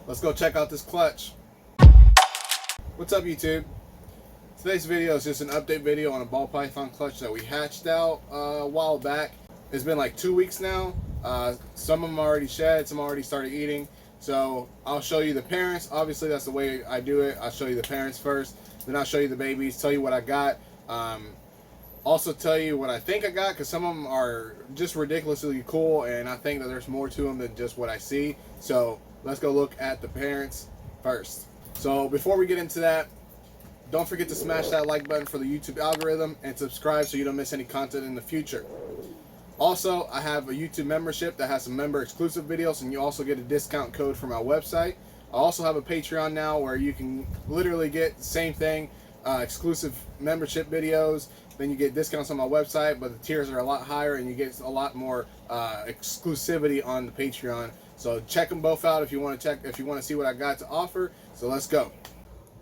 Let's go check out this clutch. What's up, YouTube? Today's video is just an update video on a ball python clutch that we hatched out a while back. It's been like 2 weeks now. Some of them already shed, some already started eating. So I'll show you the parents. Obviously that's the way I do it. I'll show you the parents first, then I'll show you the babies, tell you what I got. Also tell you what I think I got, because some of them are just ridiculously cool and I think that there's more to them than just what I see. So let's go look at the parents first. So before we get into that, don't forget to smash that like button for the YouTube algorithm and subscribe so you don't miss any content in the future. Also, I have a YouTube membership that has some member exclusive videos, and you also get a discount code from our website. I also have a Patreon now where you can literally get the same thing, exclusive membership videos. Then you get discounts on my website, but the tiers are a lot higher and you get a lot more exclusivity on the Patreon. So check them both out if you want to see what I got to offer. So let's go.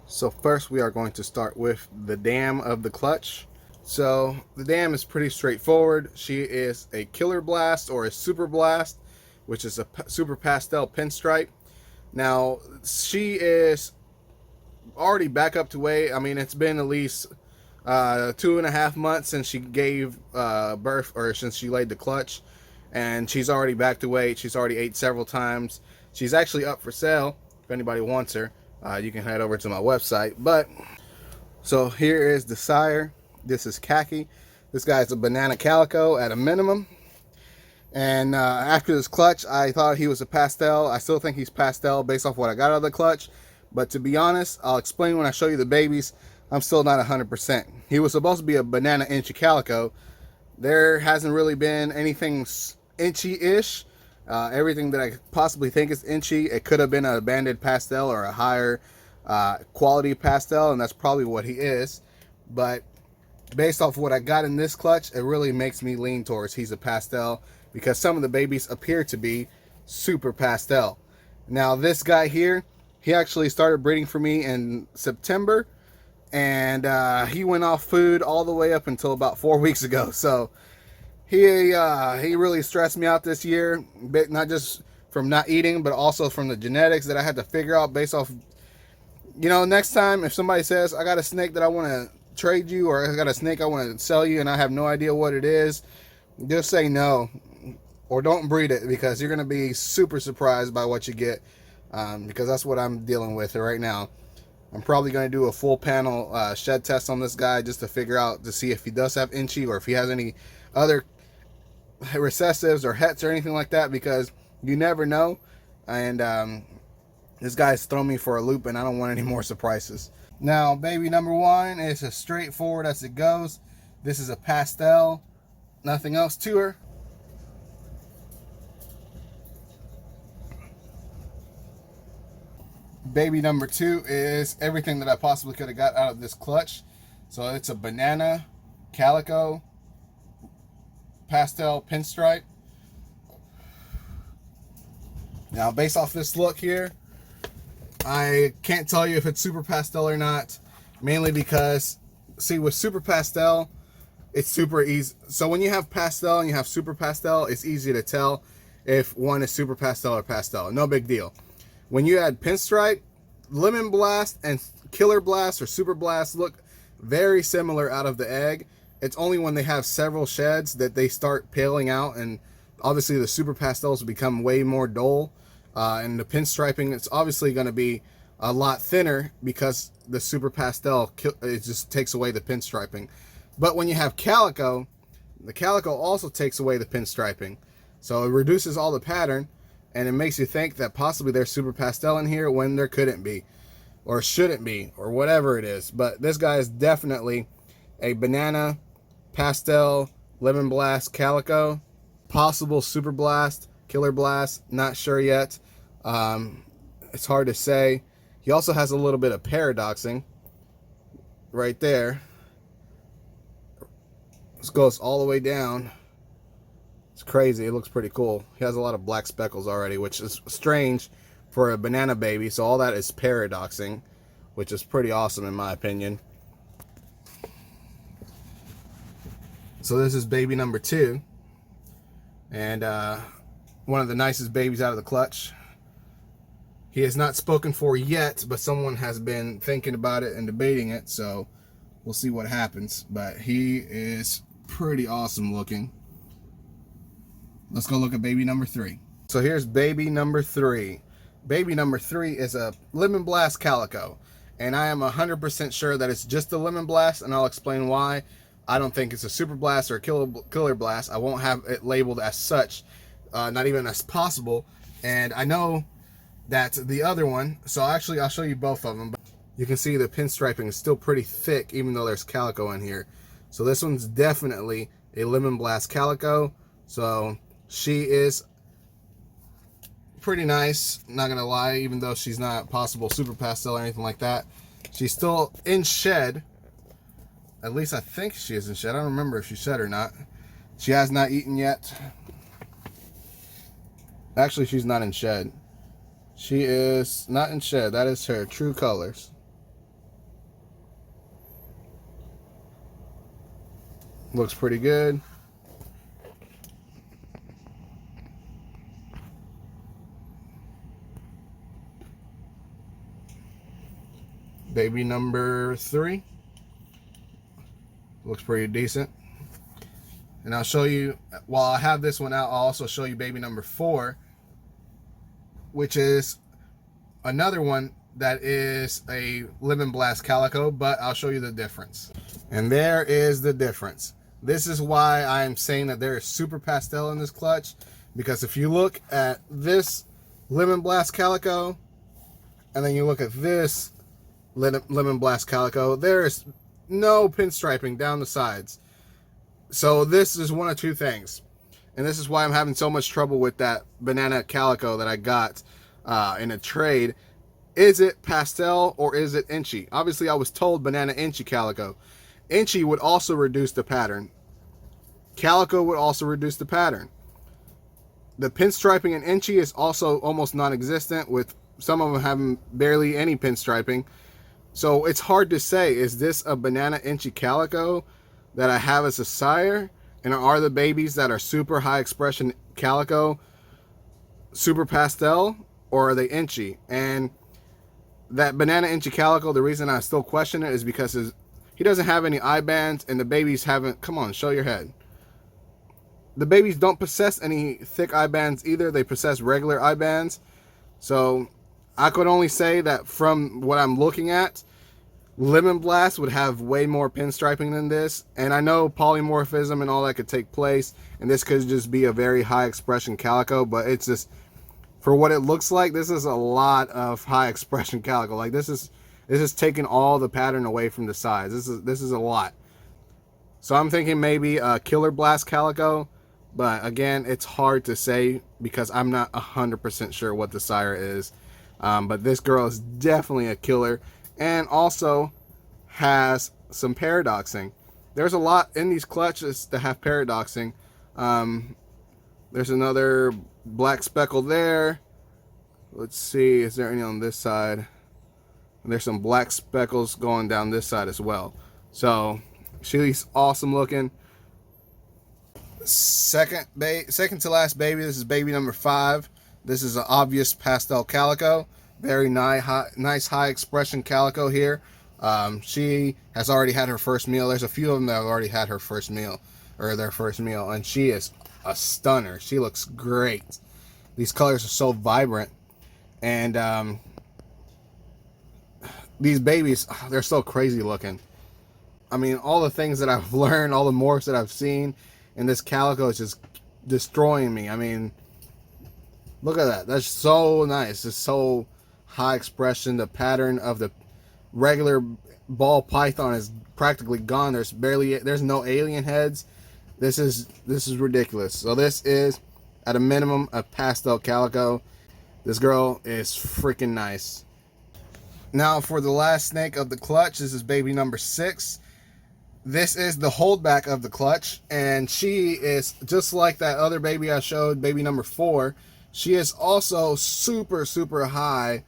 So first we are going to start with the dam of the clutch. So the dam is pretty straightforward. She is a Killerblast or a Super Blast, which is a Super Pastel Pinstripe. Now she is already back up to weight. I mean, it's been at least 2.5 months since she gave birth, or since she laid the clutch, and she's already back to weight. She's already ate several times. She's actually up for sale. If anybody wants her, you can head over to my website. But so here is the sire. This is Khaki. This guy's a banana calico at a minimum. And after this clutch, I thought he was a pastel. I still think he's pastel based off what I got out of the clutch. But to be honest, I'll explain when I show you the babies. I'm still not 100%. He was supposed to be a banana inchy calico. There hasn't really been anything inchy-ish. Everything that I possibly think is inchy, it could have been a banded pastel or a higher quality pastel, and that's probably what he is. But based off what I got in this clutch, it really makes me lean towards he's a pastel, because some of the babies appear to be super pastel. Now this guy here, he actually started breeding for me in September, and he went off food all the way up until about 4 weeks ago. So he really stressed me out this year, not just from not eating, but also from the genetics that I had to figure out based off, you know, next time if somebody says I got a snake that I want to trade you, or I got a snake I want to sell you and I have no idea what it is, just say no, or don't breed it, because you're going to be super surprised by what you get, because that's what I'm dealing with right now. I'm probably going to do a full panel shed test on this guy just to figure out, to see if he does have inchy or if he has any other recessives or hets or anything like that, because you never know. And this guy's thrown me for a loop and I don't want any more surprises. Now baby number one is as straightforward as it goes. This is a pastel, nothing else to her. Baby number two is everything that I possibly could have got out of this clutch. So it's a banana calico pastel pinstripe. Now based off this look here, I can't tell you if it's super pastel or not, mainly because, see, with super pastel, it's super easy. So when you have pastel and you have super pastel, it's easy to tell if one is super pastel or pastel. No big deal. When you add pinstripe, lemon blast and killer blast or super blast look very similar out of the egg. It's only when they have several sheds that they start paling out, and obviously the super pastels become way more dull. And the pinstriping, it's obviously going to be a lot thinner because the super pastel, it just takes away the pinstriping. But when you have calico, the calico also takes away the pinstriping. So it reduces all the pattern, and it makes you think that possibly there's super pastel in here when there couldn't be, or shouldn't be, or whatever it is. But this guy is definitely a banana, pastel, lemon blast, calico, possible super blast, killer blast, not sure yet. It's hard to say. He also has a little bit of paradoxing right there. This goes all the way down. It's crazy. It looks pretty cool. He has a lot of black speckles already, which is strange for a banana baby. So all that is paradoxing, which is pretty awesome in my opinion. So this is baby number two. And one of the nicest babies out of the clutch. He has not spoken for yet, but someone has been thinking about it and debating it, so we'll see what happens. But he is pretty awesome looking. Let's go look at baby number 3. So here's baby number 3. Baby number 3 is a Lemon Blast Calico, and I am 100% sure that it's just a Lemon Blast, and I'll explain why. I don't think it's a Super Blast or a Killer Blast. I won't have it labeled as such, not even as possible. And I know that the other one, so actually I'll show you both of them. But you can see the pinstriping is still pretty thick, even though there's Calico in here. So this one's definitely a Lemon Blast Calico. So she is pretty nice, not gonna lie, even though she's not possible Super Pastel or anything like that. She's still in shed. At least I think she is in shed. I don't remember if she shed or not. She has not eaten yet. Actually, she's not in shed. She is not in shed. That is her true colors. Looks pretty good. Baby number 3 looks pretty decent. And I'll show you, while I have this one out, I'll also show you baby number 4, which is another one that is a Lemon Blast Calico, but I'll show you the difference. And there is the difference. This is why I'm saying that there is Super Pastel in this clutch, because if you look at this Lemon Blast Calico and then you look at this Lemon Blast Calico, there is no pinstriping down the sides. So this is one of two things, and this is why I'm having so much trouble with that banana calico that I got in a trade. Is it pastel or is it inchy? Obviously I was told banana inchy calico. Inchy would also reduce the pattern. Calico would also reduce the pattern. The pinstriping in inchy is also almost non-existent, with some of them having barely any pinstriping. So it's hard to say, is this a banana inchy calico that I have as a sire? And are the babies that are super high expression calico Super Pastel, or are they inchy? And that banana inchy calico, the reason I still question it is because he doesn't have any eye bands, and the babies haven't, come on, show your head. The babies don't possess any thick eye bands either. They possess regular eye bands. So I could only say that from what I'm looking at, Lemon Blast would have way more pinstriping than this. And I know polymorphism and all that could take place, and this could just be a very high expression calico, but it's just, for what it looks like, this is a lot of high expression calico. Like this is taking all the pattern away from the sides. This is a lot. So I'm thinking maybe a Killerblast calico, but again, it's hard to say because I'm not 100% sure what the sire is. But this girl is definitely a killer, and also has some paradoxing. There's a lot in these clutches that have paradoxing. There's another black speckle there. Let's see, is there any on this side? And there's some black speckles going down this side as well. So she's awesome looking. Second to last baby, this is baby number 5. This is an obvious pastel calico. Very nice high expression calico here. She has already had her first meal. There's a few of them that have already had her first meal, or their first meal, and she is a stunner. She looks great. These colors are so vibrant, and these babies, they're so crazy looking. I mean, all the things that I've learned, all the morphs that I've seen, and this calico is just destroying me. I mean, look at that. That's so nice. It's so high expression. The pattern of the regular ball python is practically gone. There's no alien heads. This is ridiculous. So this is at a minimum a pastel calico. This girl is freaking nice. Now for the last snake of the clutch, this is baby number 6. This is the holdback of the clutch, and she is just like that other baby I showed, baby number 4. She is also super high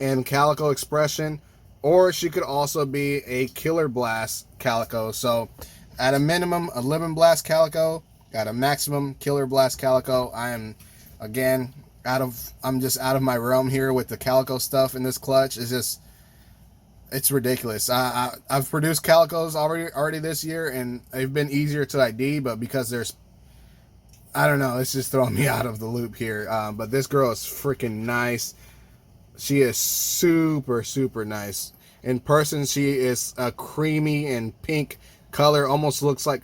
in calico expression, or she could also be a Killerblast calico. So at a minimum, a Lemon Blast calico, at a maximum Killerblast calico. I am, again, I'm just out of my realm here with the Calico stuff in this clutch. It's ridiculous. I've produced Calicos already this year, and they've been easier to ID, but because I don't know, it's just throwing me out of the loop here. But this girl is freaking nice. She is super, super nice. In person, she is a creamy and pink color. Almost looks like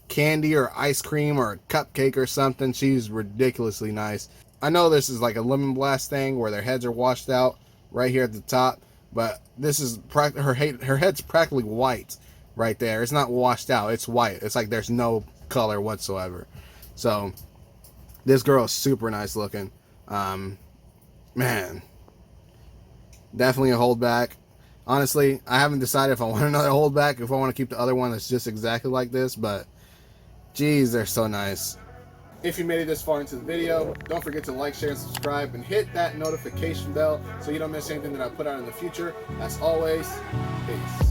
candy or ice cream or a cupcake or something. She's ridiculously nice. I know this is like a lemon blast thing where their heads are washed out right here at the top, but this is her head's practically white right there. It's not washed out. It's white. It's like there's no color whatsoever. So this girl is super nice looking. Man, definitely a holdback. Honestly, I haven't decided if I want another holdback, if I want to keep the other one that's just exactly like this, but geez, they're so nice. If you made it this far into the video, don't forget to like, share, and subscribe, and hit that notification bell so you don't miss anything that I put out in the future. As always, peace.